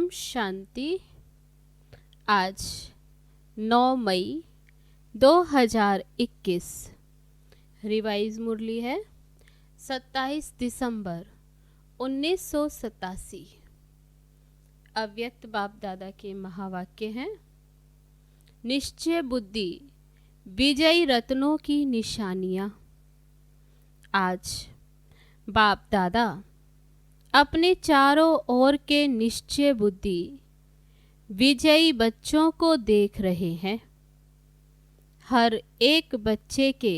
ओम शांति। आज 9 मई 2021 रिवाइज मुरली है 27 दिसंबर 1987। अव्यक्त बाप दादा के महावाक्य हैं, निश्चय बुद्धि विजयी रत्नों की निशानियां। आज बाप दादा अपने चारों ओर के निश्चय बुद्धि विजयी बच्चों को देख रहे हैं। हर एक बच्चे के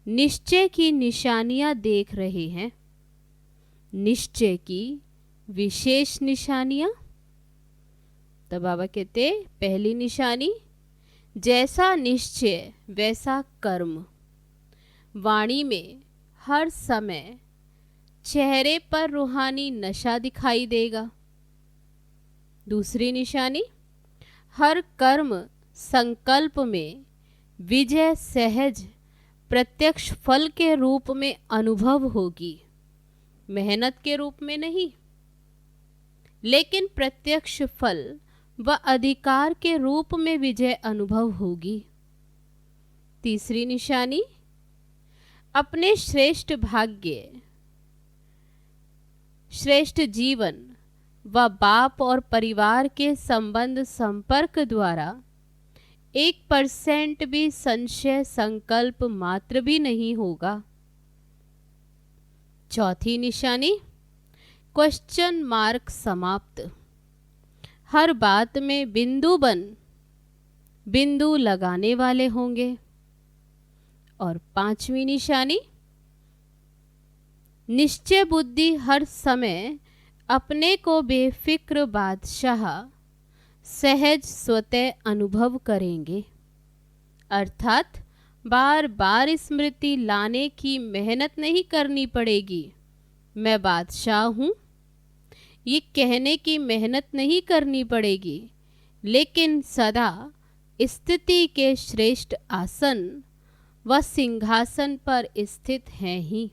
निश्चय की निशानियां देख रहे हैं। निश्चय की विशेष निशानियां। तो बाबा कहते, पहली निशानी, जैसा निश्चय वैसा कर्म। वाणी में हर समय चेहरे पर रूहानी नशा दिखाई देगा। दूसरी निशानी, हर कर्म संकल्प में विजय सहज प्रत्यक्ष फल के रूप में अनुभव होगी, मेहनत के रूप में नहीं, लेकिन प्रत्यक्ष फल व अधिकार के रूप में विजय अनुभव होगी। तीसरी निशानी, अपने श्रेष्ठ भाग्य, श्रेष्ठ जीवन व बाप और परिवार के संबंध संपर्क द्वारा 1% भी संशय संकल्प मात्र भी नहीं होगा। चौथी निशानी, क्वेश्चन मार्क समाप्त। हर बात में बिंदु लगाने वाले होंगे। और पांचवी निशानी, निश्चय बुद्धि हर समय अपने को बेफिक्र बादशाह सहज स्वतः अनुभव करेंगे। अर्थात बार बार स्मृति लाने की मेहनत नहीं करनी पड़ेगी, मैं बादशाह हूँ, ये कहने की मेहनत नहीं करनी पड़ेगी, लेकिन सदा स्थिति के श्रेष्ठ आसन व सिंहासन पर स्थित हैं ही।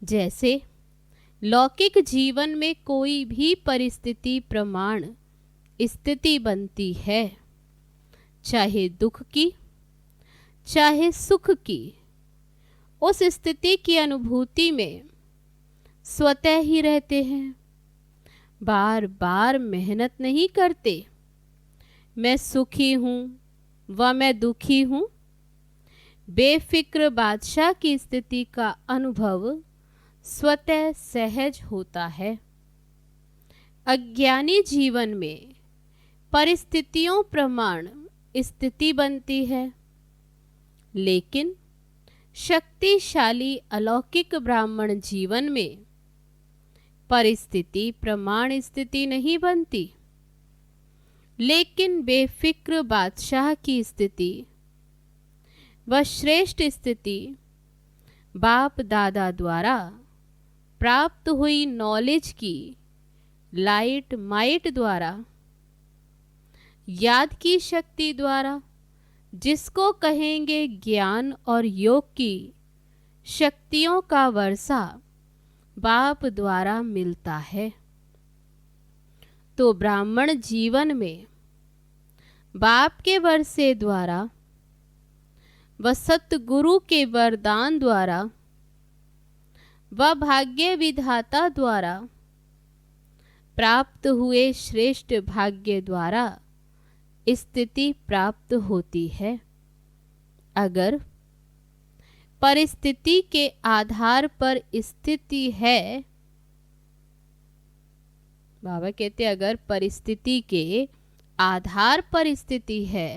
जैसे लौकिक जीवन में कोई भी परिस्थिति प्रमाण स्थिति बनती है, चाहे दुख की चाहे सुख की, उस स्थिति की अनुभूति में स्वतः ही रहते हैं, बार बार मेहनत नहीं करते। मैं सुखी हूँ व मैं दुखी हूँ। बेफिक्र बादशाह की स्थिति का अनुभव स्वतः सहज होता है। अज्ञानी जीवन में परिस्थितियों प्रमाण स्थिति बनती है, लेकिन शक्तिशाली अलौकिक ब्राह्मण जीवन में परिस्थिति प्रमाण स्थिति नहीं बनती, लेकिन बेफिक्र बादशाह की स्थिति व श्रेष्ठ स्थिति बाप दादा द्वारा प्राप्त हुई नॉलेज की लाइट माइट द्वारा, याद की शक्ति द्वारा, जिसको कहेंगे ज्ञान और योग की शक्तियों का वर्षा बाप द्वारा मिलता है। तो ब्राह्मण जीवन में बाप के वर्षे द्वारा व सतगुरु के वरदान द्वारा व भाग्य विधाता द्वारा प्राप्त हुए श्रेष्ठ भाग्य द्वारा स्थिति प्राप्त होती है। अगर परिस्थिति के आधार पर स्थिति है, बाबा कहते अगर परिस्थिति के आधार पर स्थिति है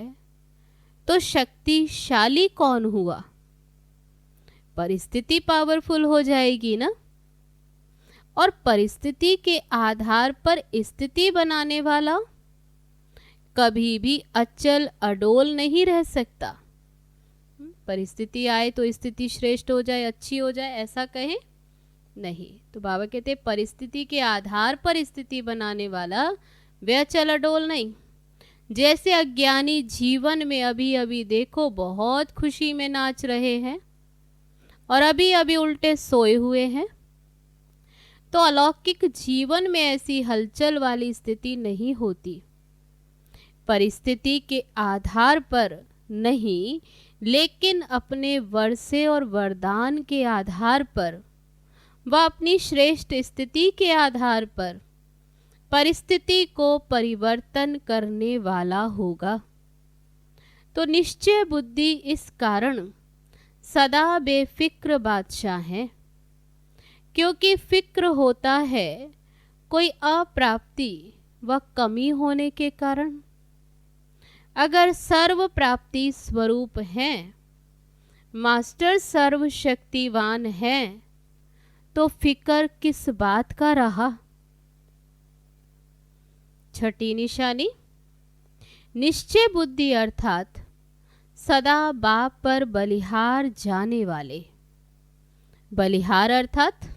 तो शक्तिशाली कौन हुआ? परिस्थिति पावरफुल हो जाएगी ना। और परिस्थिति के आधार पर स्थिति बनाने वाला कभी भी अचल अडोल नहीं रह सकता। परिस्थिति आए तो स्थिति श्रेष्ठ हो जाए, अच्छी हो जाए, ऐसा कहे नहीं। तो बाबा कहते परिस्थिति के आधार पर स्थिति बनाने वाला वे अचल अडोल नहीं। जैसे अज्ञानी जीवन में अभी अभी देखो बहुत खुशी में नाच रहे हैं और अभी अभी उल्टे सोए हुए हैं, तो अलौकिक जीवन में ऐसी हलचल वाली स्थिति नहीं होती। परिस्थिति के आधार पर नहीं, लेकिन अपने वर्षे और वरदान के आधार पर व अपनी श्रेष्ठ स्थिति के आधार पर परिस्थिति को परिवर्तन करने वाला होगा। तो निश्चय बुद्धि इस कारण सदा बेफिक्र बादशाह है, क्योंकि फिक्र होता है कोई अप्राप्ति व कमी होने के कारण। अगर सर्व प्राप्ति स्वरूप हैं, मास्टर सर्वशक्तिवान हैं, तो फिक्र किस बात का रहा। छठी निशानी, निश्चय बुद्धि अर्थात सदा बाप पर बलिहार जाने वाले। बलिहार अर्थात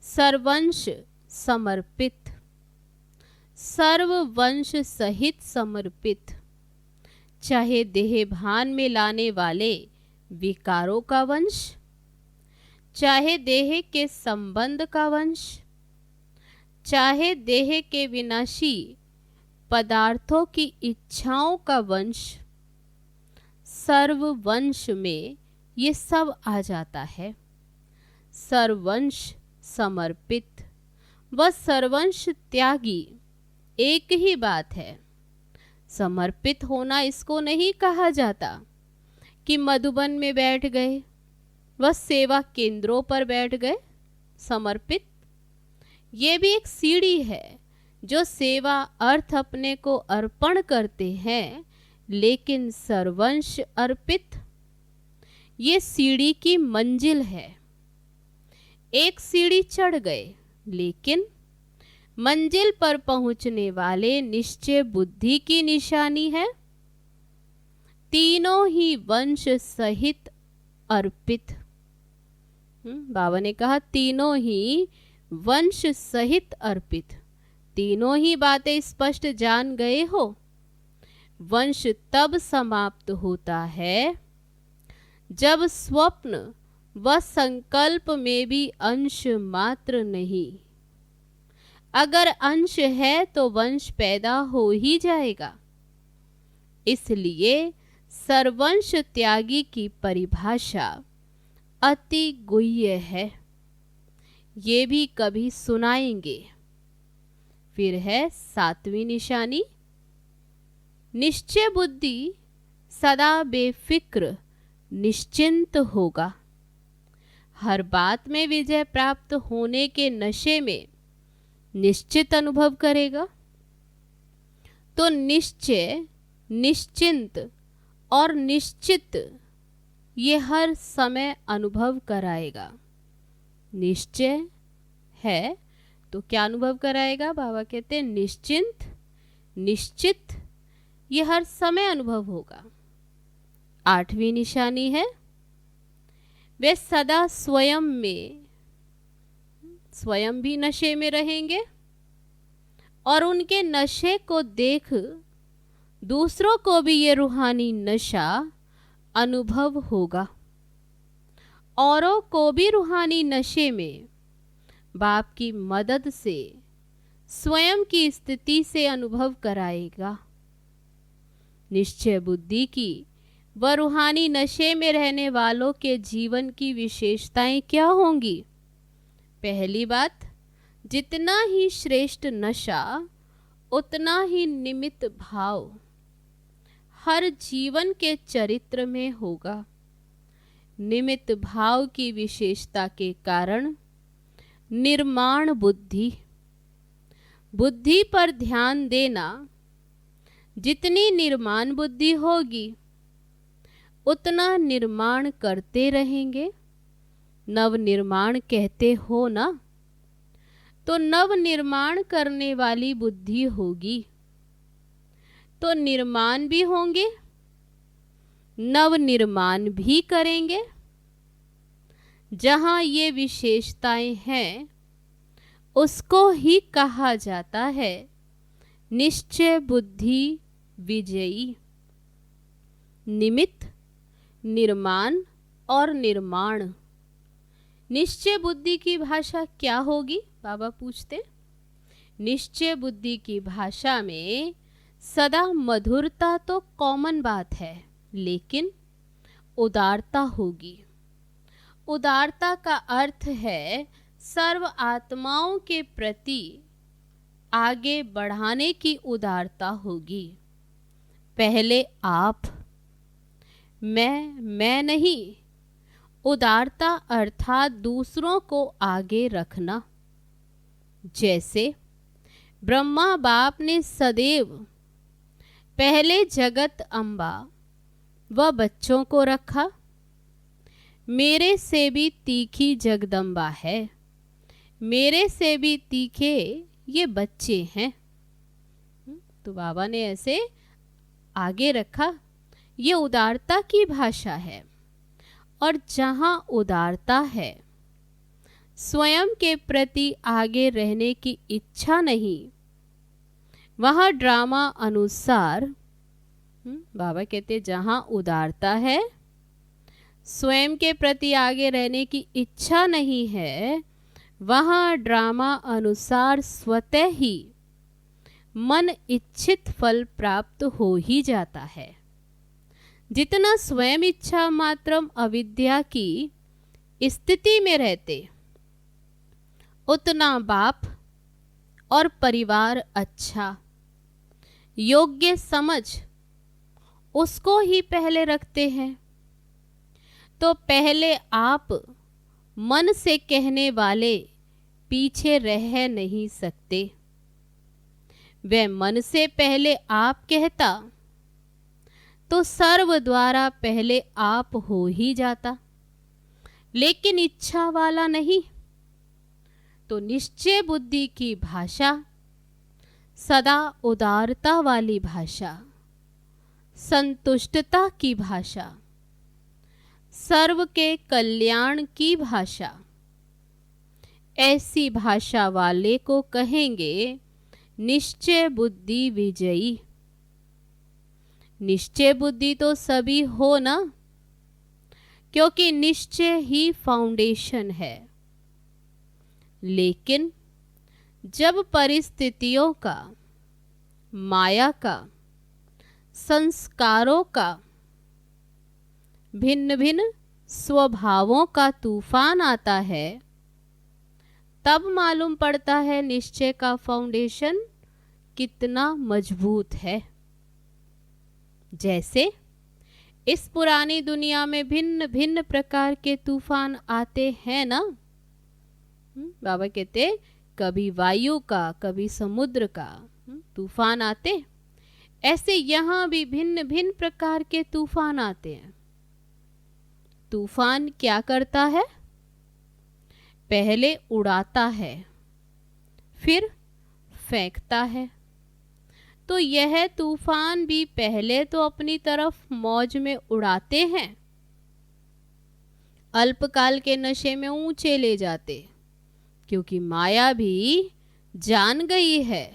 सर्वंश समर्पित, सर्ववंश सहित समर्पित, चाहे देह भान में लाने वाले विकारों का वंश, चाहे देह के संबंध का वंश, चाहे देह के विनाशी पदार्थों की इच्छाओं का वंश, सर्ववंश में ये सब आ जाता है। सर्वंश समर्पित व सर्वंश त्यागी एक ही बात है। समर्पित होना इसको नहीं कहा जाता कि मधुबन में बैठ गए व सेवा केंद्रों पर बैठ गए। समर्पित ये भी एक सीढ़ी है, जो सेवा अर्थ अपने को अर्पण करते हैं, लेकिन सर्वंश अर्पित ये सीढ़ी की मंजिल है। एक सीढ़ी चढ़ गए, लेकिन मंजिल पर पहुंचने वाले निश्चय बुद्धि की निशानी है तीनों ही वंश सहित अर्पित। बाबा ने कहा तीनों ही वंश सहित अर्पित। तीनों ही बातें स्पष्ट जान गए हो। वंश तब समाप्त होता है जब स्वप्न व संकल्प में भी अंश मात्र नहीं। अगर अंश है तो वंश पैदा हो ही जाएगा। इसलिए सर्वंश त्यागी की परिभाषा अति गुह्य है। ये भी कभी सुनाएंगे। फिर है सातवीं निशानी, निश्चय बुद्धि सदा बेफिक्र निश्चिंत होगा। हर बात में विजय प्राप्त होने के नशे में निश्चित अनुभव करेगा। तो निश्चय, निश्चिंत और निश्चित ये हर समय अनुभव कराएगा। निश्चय है तो क्या अनुभव कराएगा? बाबा कहते हैं निश्चिंत, निश्चित ये हर समय अनुभव होगा। आठवीं निशानी है, वे सदा स्वयं भी नशे में रहेंगे और उनके नशे को देख दूसरों को भी ये रूहानी नशा अनुभव होगा। औरों को भी रूहानी नशे में बाप की मदद से स्वयं की स्थिति से अनुभव कराएगा। निश्चय बुद्धि की व रूहानी नशे में रहने वालों के जीवन की विशेषताएं क्या होंगी? पहली बात, जितना ही श्रेष्ठ नशा उतना ही निमित्त भाव हर जीवन के चरित्र में होगा। निमित्त भाव की विशेषता के कारण निर्माण बुद्धि, बुद्धि पर ध्यान देना। जितनी निर्माण बुद्धि होगी उतना निर्माण करते रहेंगे। नव निर्माण कहते हो ना, तो नव निर्माण करने वाली बुद्धि होगी तो निर्माण भी होंगे, नव निर्माण भी करेंगे। जहाँ ये विशेषताएं हैं उसको ही कहा जाता है निश्चय बुद्धि विजयी। निमित्त, निर्माण और निर्माण निश्चय बुद्धि की भाषा क्या होगी, बाबा पूछते। निश्चय बुद्धि की भाषा में सदा मधुरता तो कॉमन बात है, लेकिन उदारता होगी। उदारता का अर्थ है सर्व आत्माओं के प्रति आगे बढ़ाने की उदारता होगी। पहले आप, मैं नहीं। उदारता अर्थात दूसरों को आगे रखना। जैसे ब्रह्मा बाप ने सदैव पहले जगत अम्बा व बच्चों को रखा। मेरे से भी तीखी जगदम्बा है, मेरे से भी तीखे ये बच्चे हैं। तो बाबा ने ऐसे आगे रखा। ये उदारता की भाषा है। और जहाँ उदारता है, स्वयं के प्रति आगे रहने की इच्छा नहीं, वहाँ ड्रामा अनुसार बाबा कहते जहाँ उदारता है, स्वयं के प्रति आगे रहने की इच्छा नहीं है, वहाँ ड्रामा अनुसार स्वतः ही मन इच्छित फल प्राप्त हो ही जाता है। जितना स्वयं इच्छा मात्रम अविद्या की स्थिति में रहते, उतना बाप और परिवार अच्छा योग्य समझ उसको ही पहले रखते हैं। तो पहले आप मन से कहने वाले पीछे रह नहीं सकते। वह मन से पहले आप कहता तो सर्व द्वारा पहले आप हो ही जाता, लेकिन इच्छा वाला नहीं। तो निश्चय बुद्धि की भाषा सदा उदारता वाली भाषा, संतुष्टता की भाषा, सर्व के कल्याण की भाषा। ऐसी भाषा वाले को कहेंगे निश्चय बुद्धि विजयी। निश्चय बुद्धि तो सभी हो ना, क्योंकि निश्चय ही फाउंडेशन है। लेकिन जब परिस्थितियों का, माया का, संस्कारों का, भिन्न भिन्न स्वभावों का तूफान आता है, तब मालूम पड़ता है निश्चय का फाउंडेशन कितना मजबूत है। जैसे इस पुरानी दुनिया में भिन्न भिन्न प्रकार के तूफान आते हैं ना। बाबा कहते कभी वायु का, कभी समुद्र का तूफान आते, ऐसे यहाँ भी भिन्न भिन्न प्रकार के तूफान आते हैं। तूफान क्या करता है? पहले उड़ाता है, फिर फेंकता है। तो यह तूफान भी पहले तो अपनी तरफ मौज में उड़ाते हैं, अल्पकाल के नशे में ऊंचे ले जाते, क्योंकि माया भी जान गई है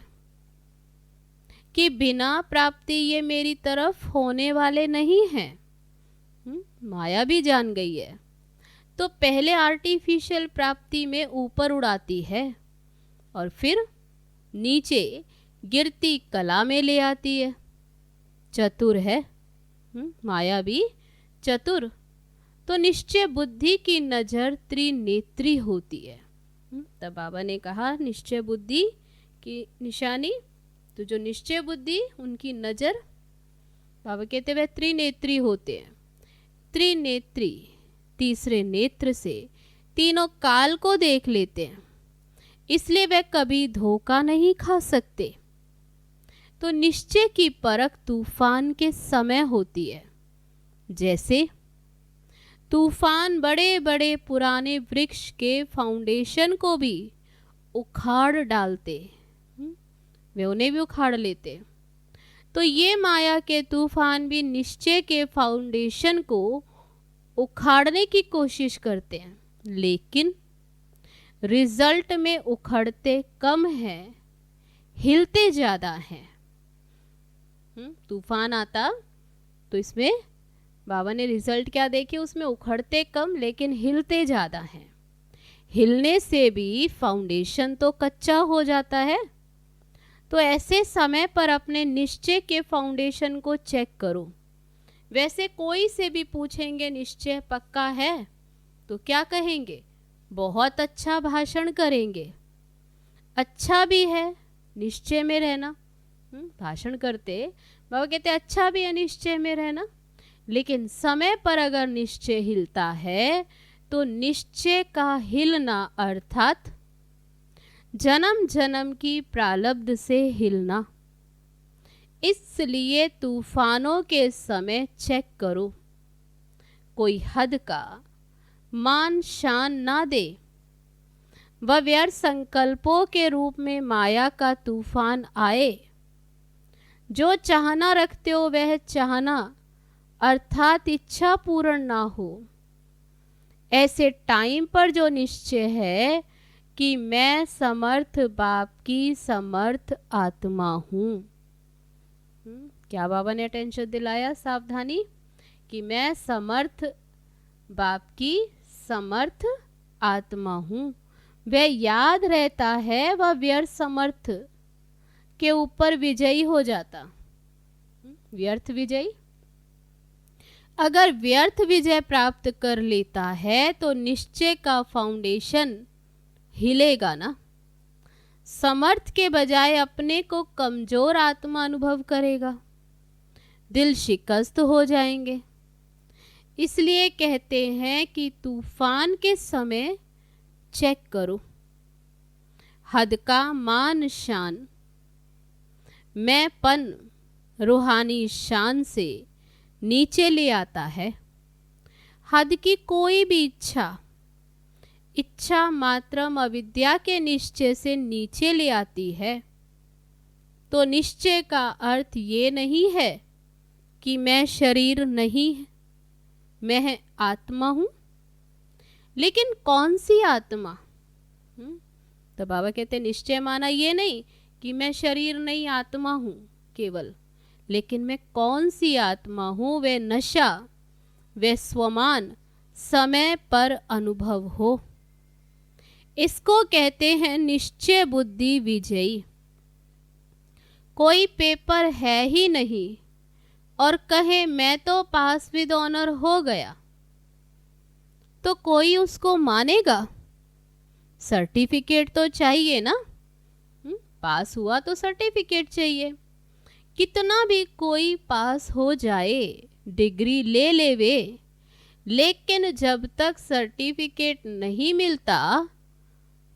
कि बिना प्राप्ति ये मेरी तरफ होने वाले नहीं हैं। माया भी जान गई है। तो पहले आर्टिफिशियल प्राप्ति में ऊपर उड़ाती है और फिर नीचे गिरती कला में ले आती है। चतुर है माया भी चतुर। तो निश्चय बुद्धि की नजर त्रिनेत्री होती है। तब बाबा ने कहा निश्चय बुद्धि की निशानी, तो जो निश्चय बुद्धि उनकी नजर, बाबा कहते वह त्रिनेत्री होते हैं। त्रिनेत्री तीसरे नेत्र से तीनों काल को देख लेते हैं, इसलिए वे कभी धोखा नहीं खा सकते। तो निश्चय की परख तूफान के समय होती है। जैसे तूफान बड़े बड़े पुराने वृक्ष के फाउंडेशन को भी उखाड़ डालते, वे उन्हें भी उखाड़ लेते। तो ये माया के तूफान भी निश्चय के फाउंडेशन को उखाड़ने की कोशिश करते हैं, लेकिन रिजल्ट में उखड़ते कम हैं, हिलते ज़्यादा हैं। तूफान आता तो इसमें बाबा ने रिजल्ट क्या देखे, उसमें उखड़ते कम लेकिन हिलते ज़्यादा हैं। हिलने से भी फाउंडेशन तो कच्चा हो जाता है। तो ऐसे समय पर अपने निश्चय के फाउंडेशन को चेक करो। वैसे कोई से भी पूछेंगे निश्चय पक्का है तो क्या कहेंगे? बहुत अच्छा भाषण करेंगे। अच्छा भी है निश्चय में रहना। भाषण करते बाबा कहते अच्छा भी है निश्चय में रहना, लेकिन समय पर अगर निश्चय हिलता है तो निश्चय का हिलना अर्थात जन्म जन्म की प्रारब्ध से हिलना। इसलिए तूफानों के समय चेक करो, कोई हद का मान शान ना दे। वह व्यर्थ संकल्पों के रूप में माया का तूफान आए। जो चाहना रखते हो वह चाहना अर्थात इच्छा पूर्ण ना हो। ऐसे टाइम पर जो निश्चय है कि मैं समर्थ बाप की समर्थ आत्मा हूँ। क्या बाबा ने अटेंशन दिलाया? सावधानी कि मैं समर्थ बाप की समर्थ आत्मा हूँ। वह याद रहता है, वह व्यर्थ समर्थ के ऊपर विजयी हो जाता। व्यर्थ विजयी अगर व्यर्थ विजय प्राप्त कर लेता है तो निश्चय का फाउंडेशन हिलेगा ना। समर्थ के बजाय अपने को कमजोर आत्मा अनुभव करेगा, दिल शिकस्त हो जाएंगे। इसलिए कहते हैं कि तूफान के समय चेक करो, हद का मान शान, मैं पन रूहानी शान से नीचे ले आता है। हद की कोई भी इच्छा मात्रम अविद्या के निश्चय से नीचे ले आती है। तो निश्चय का अर्थ ये नहीं है कि मैं शरीर नहीं, मैं आत्मा हूँ। लेकिन कौन सी आत्मा? तो बाबा कहते निश्चय माना ये नहीं कि मैं शरीर नहीं आत्मा हूँ केवल, लेकिन मैं कौन सी आत्मा हूँ, वे नशा वे स्वमान समय पर अनुभव हो। इसको कहते हैं निश्चय बुद्धि विजयी। कोई पेपर है ही नहीं और कहे मैं तो पास विद ऑनर हो गया, तो कोई उसको मानेगा? सर्टिफिकेट तो चाहिए ना। पास हुआ तो सर्टिफिकेट चाहिए। कितना भी कोई पास हो जाए, डिग्री ले लेवे, लेकिन जब तक सर्टिफिकेट नहीं मिलता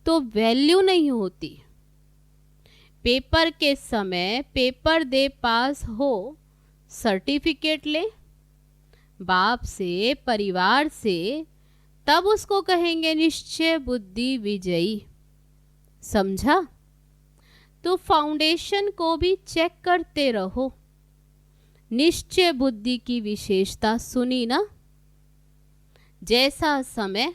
तो वैल्यू नहीं होती। पेपर के समय पेपर दे पास हो, सर्टिफिकेट ले बाप से परिवार से, तब उसको कहेंगे निश्चय बुद्धि विजयी। समझा? तो फाउंडेशन को भी चेक करते रहो। निश्चय बुद्धि की विशेषता सुनी ना? जैसा समय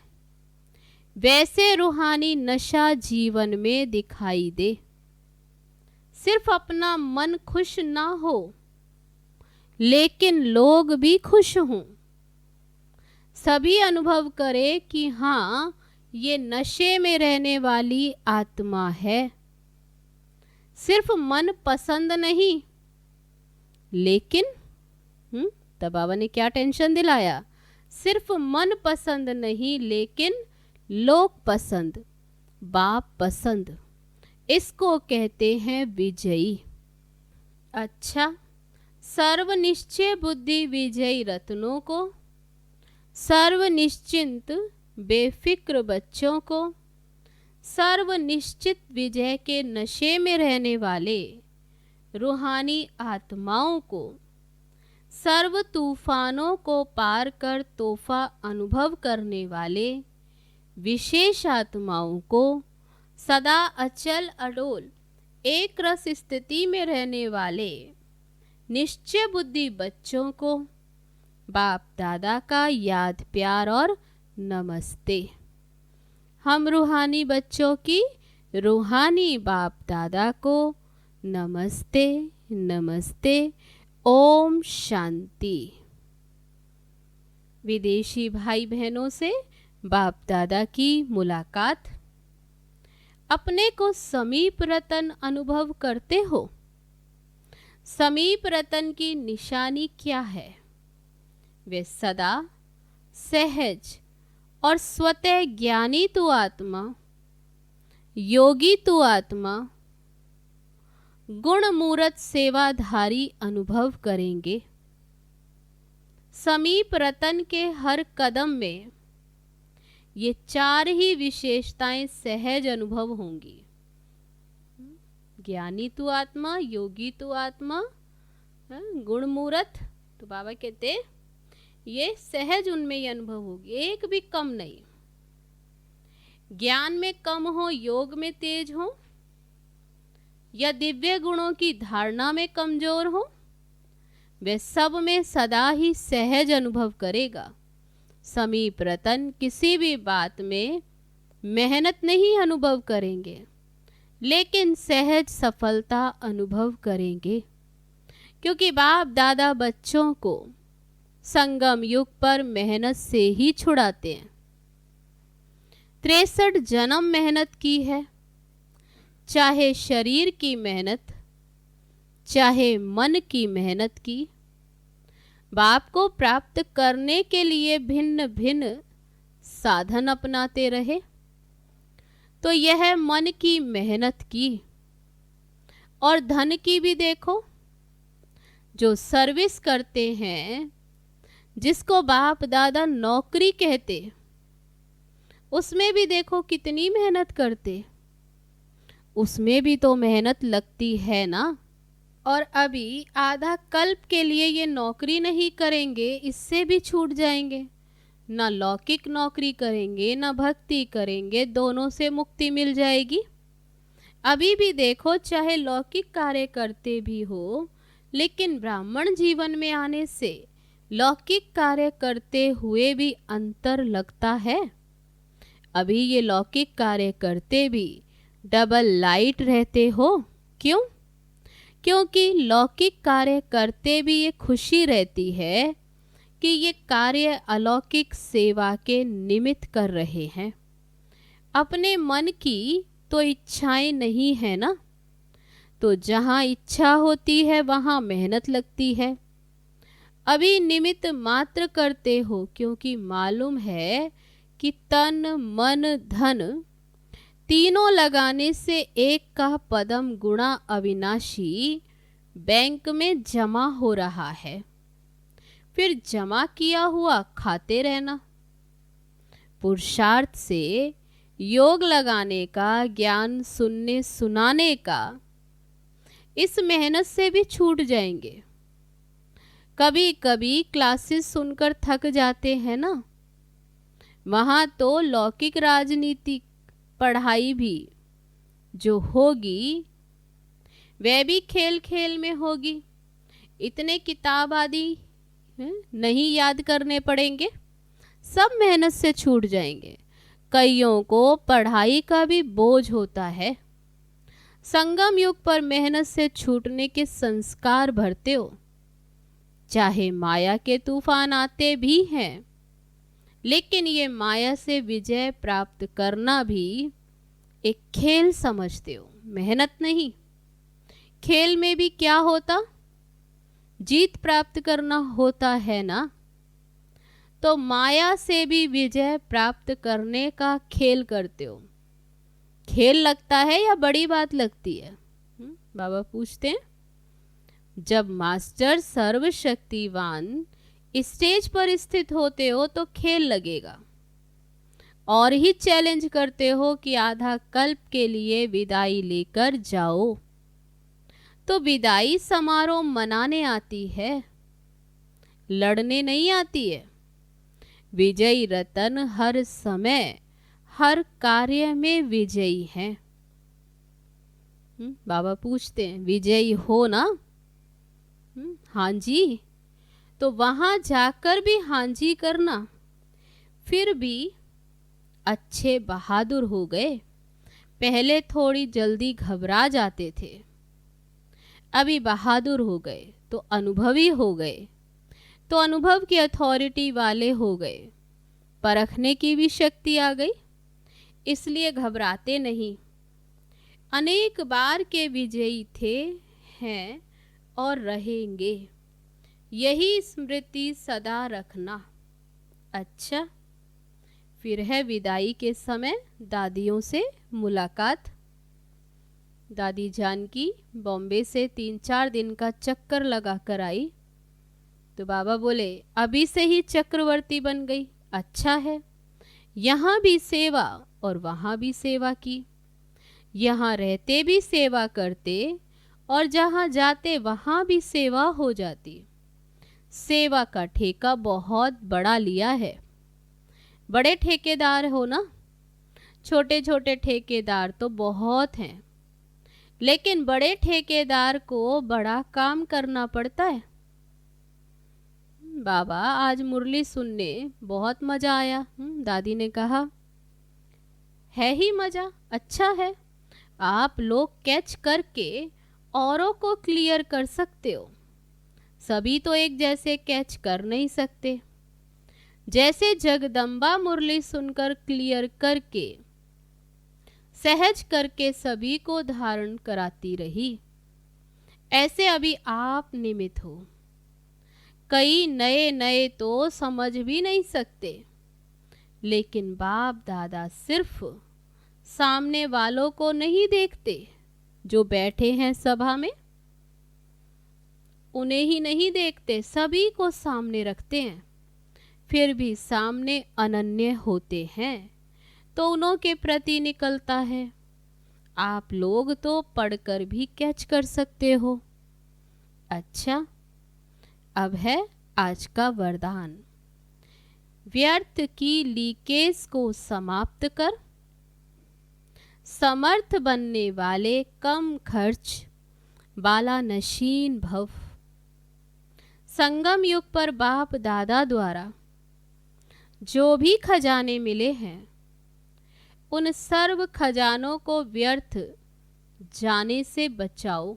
वैसे रूहानी नशा जीवन में दिखाई दे। सिर्फ अपना मन खुश ना हो, लेकिन लोग भी खुश हों। सभी अनुभव करें कि हाँ, ये नशे में रहने वाली आत्मा है। सिर्फ मन पसंद नहीं, लेकिन तब बाबा ने क्या टेंशन दिलाया? सिर्फ मन पसंद नहीं, लेकिन लोग पसंद, बाप पसंद। इसको कहते हैं विजयी। अच्छा, सर्वनिश्चय बुद्धि विजयी रत्नों को, सर्वनिश्चिंत बेफिक्र बच्चों को, सर्वनिश्चित विजय के नशे में रहने वाले रूहानी आत्माओं को, सर्व तूफानों को पार कर तोहफा अनुभव करने वाले विशेष आत्माओं को, सदा अचल अडोल एक रस स्थिति में रहने वाले निश्चय बुद्धि बच्चों को बाप दादा का याद प्यार और नमस्ते। हम रूहानी बच्चों की रूहानी बाप दादा को नमस्ते नमस्ते। ओम शांति। विदेशी भाई बहनों से बाप दादा की मुलाकात। अपने को समीप रतन अनुभव करते हो। समीप रतन की निशानी क्या है? वे सदा सहज और स्वतः ज्ञानी तू आत्मा, योगी तू आत्मा, गुण मूरत सेवाधारी अनुभव करेंगे। समीप रतन के हर कदम में ये चार ही विशेषताएं सहज अनुभव होंगी। ज्ञानी तू आत्मा, योगी तू आत्मा, गुण मूरत। तो बाबा कहते ये सहज उनमें ये अनुभव होगी, एक भी कम नहीं। ज्ञान में कम हो, योग में तेज हो, या दिव्य गुणों की धारणा में कमजोर हो, वे सब में सदा ही सहज अनुभव करेगा। समीप रतन किसी भी बात में मेहनत नहीं अनुभव करेंगे, लेकिन सहज सफलता अनुभव करेंगे, क्योंकि बाप दादा बच्चों को संगम युग पर मेहनत से ही छुड़ाते हैं। 63 जन्म मेहनत की है, चाहे शरीर की मेहनत, चाहे मन की मेहनत की। बाप को प्राप्त करने के लिए भिन्न भिन्न साधन अपनाते रहे। तो यह मन की मेहनत की। और धन की भी देखो, जो सर्विस करते हैं, जिसको बाप दादा नौकरी कहते, उसमें भी देखो कितनी मेहनत करते, उसमें भी तो मेहनत लगती है ना। और अभी आधा कल्प के लिए ये नौकरी नहीं करेंगे, इससे भी छूट जाएंगे। ना लौकिक नौकरी करेंगे, ना भक्ति करेंगे, दोनों से मुक्ति मिल जाएगी। अभी भी देखो, चाहे लौकिक कार्य करते भी हो, लेकिन ब्राह्मण जीवन में आने से लौकिक कार्य करते हुए भी अंतर लगता है। अभी ये लौकिक कार्य करते भी डबल लाइट रहते हो। क्यों? क्योंकि लौकिक कार्य करते भी ये खुशी रहती है कि ये कार्य अलौकिक सेवा के निमित्त कर रहे हैं। अपने मन की तो इच्छाएं नहीं है ना, तो जहाँ इच्छा होती है वहाँ मेहनत लगती है। अभी निमित्त मात्र करते हो, क्योंकि मालूम है कि तन मन धन तीनों लगाने से एक का पदम गुणा अविनाशी बैंक में जमा हो रहा है। फिर जमा किया हुआ खाते रहना। पुरुषार्थ से योग लगाने का, ज्ञान सुनने सुनाने का, इस मेहनत से भी छूट जाएंगे। कभी कभी क्लासेस सुनकर थक जाते हैं ना, वहाँ तो लौकिक राजनीति पढ़ाई भी जो होगी वह भी खेल खेल में होगी। इतने किताब आदि नहीं याद करने पड़ेंगे, सब मेहनत से छूट जाएंगे। कईयों को पढ़ाई का भी बोझ होता है। संगम युग पर मेहनत से छूटने के संस्कार भरते हो। चाहे माया के तूफान आते भी हैं, लेकिन ये माया से विजय प्राप्त करना भी एक खेल समझते हो, मेहनत नहीं। खेल में भी क्या होता? जीत प्राप्त करना होता है ना। तो माया से भी विजय प्राप्त करने का खेल करते हो। खेल लगता है या बड़ी बात लगती है? बाबा पूछते हैं। जब मास्टर सर्वशक्तिवान स्टेज पर स्थित होते हो तो खेल लगेगा। और ही चैलेंज करते हो कि आधा कल्प के लिए विदाई लेकर जाओ। तो विदाई समारोह मनाने आती है, लड़ने नहीं आती है। विजयी रतन हर समय हर कार्य में विजयी हैं। बाबा पूछते हैं, विजयी हो ना? हाँ जी। तो वहां जाकर भी हाँ जी करना। फिर भी अच्छे बहादुर हो गए। पहले थोड़ी जल्दी घबरा जाते थे, अभी बहादुर हो गए तो अनुभवी हो गए, तो अनुभव की अथॉरिटी वाले हो गए। परखने की भी शक्ति आ गई, इसलिए घबराते नहीं। अनेक बार के विजयी थे, हैं और रहेंगे, यही स्मृति सदा रखना। अच्छा, फिर है विदाई के समय दादियों से मुलाकात। दादी जानकी बॉम्बे से 3-4 दिन का चक्कर लगा कर आई, तो बाबा बोले अभी से ही चक्रवर्ती बन गई, अच्छा है। यहाँ भी सेवा और वहाँ भी सेवा की, यहाँ रहते भी सेवा करते और जहाँ जाते वहाँ भी सेवा हो जाती। सेवा का ठेका बहुत बड़ा लिया है। बड़े ठेकेदार हो ना, छोटे छोटे ठेकेदार तो बहुत हैं, लेकिन बड़े ठेकेदार को बड़ा काम करना पड़ता है। बाबा आज मुरली सुनने बहुत मजा आया। दादी ने कहा, है ही मजा, अच्छा है। आप लोग कैच करके औरों को क्लियर कर सकते हो, सभी तो एक जैसे कैच कर नहीं सकते। जैसे जगदम्बा मुरली सुनकर क्लियर करके सहज करके सभी को धारण कराती रही, ऐसे अभी आप निमित्त हो। कई नए नए तो समझ भी नहीं सकते, लेकिन बाप दादा सिर्फ सामने वालों को नहीं देखते, जो बैठे हैं सभा में उन्हें ही नहीं देखते, सभी को सामने रखते हैं। फिर भी सामने अनन्य होते हैं तो उन्हों के प्रति निकलता है। आप लोग तो पढ़कर भी कैच कर सकते हो। अच्छा, अब है आज का वरदान। व्यर्थ की लीकेज को समाप्त कर, समर्थ बनने वाले कम खर्च बाला नशीन भव। संगम युग पर बाप दादा द्वारा जो भी खजाने मिले हैं, उन सर्व खजानों को व्यर्थ जाने से बचाओ,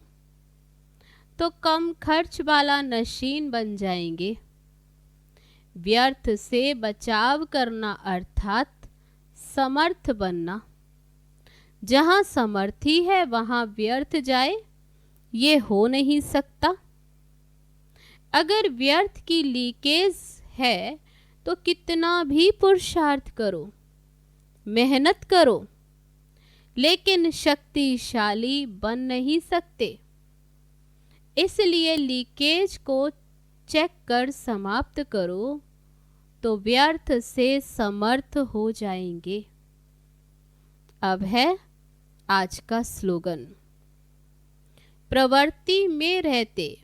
तो कम खर्च वाला नशीन बन जाएंगे। व्यर्थ से बचाव करना अर्थात समर्थ बनना। जहाँ समर्थी है वहाँ व्यर्थ जाए, ये हो नहीं सकता। अगर व्यर्थ की लीकेज है तो कितना भी पुरुषार्थ करो, मेहनत करो, लेकिन शक्तिशाली बन नहीं सकते। इसलिए लीकेज को चेक कर समाप्त करो, तो व्यर्थ से समर्थ हो जाएंगे। अब है आज का स्लोगन। प्रवृत्ति में रहते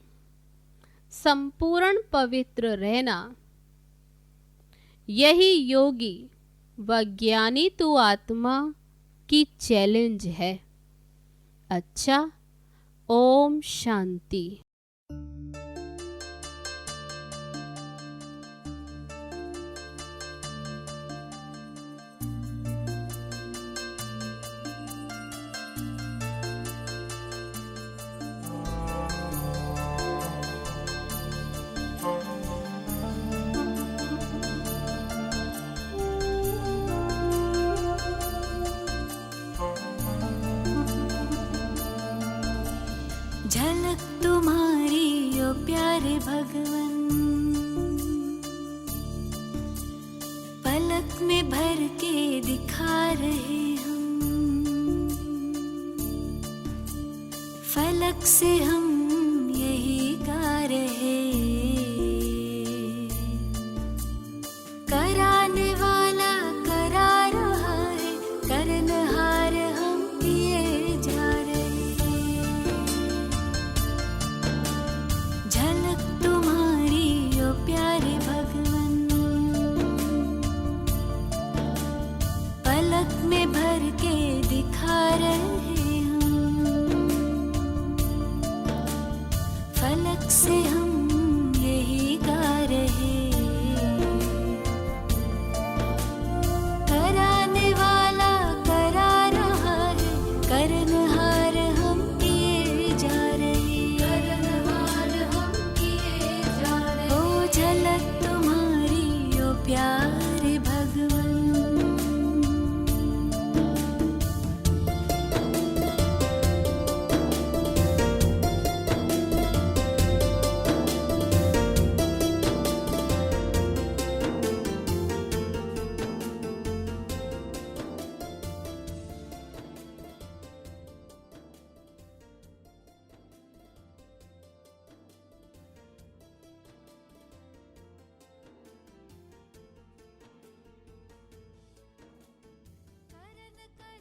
संपूर्ण पवित्र रहना, यही योगी व ज्ञानी तू आत्मा की चैलेंज है। अच्छा, ओम शांति। झलक तुम्हारी ओ प्यारे भगवन, पलक में भर के दिखा रहे हम। फलक से हम यही गा रहे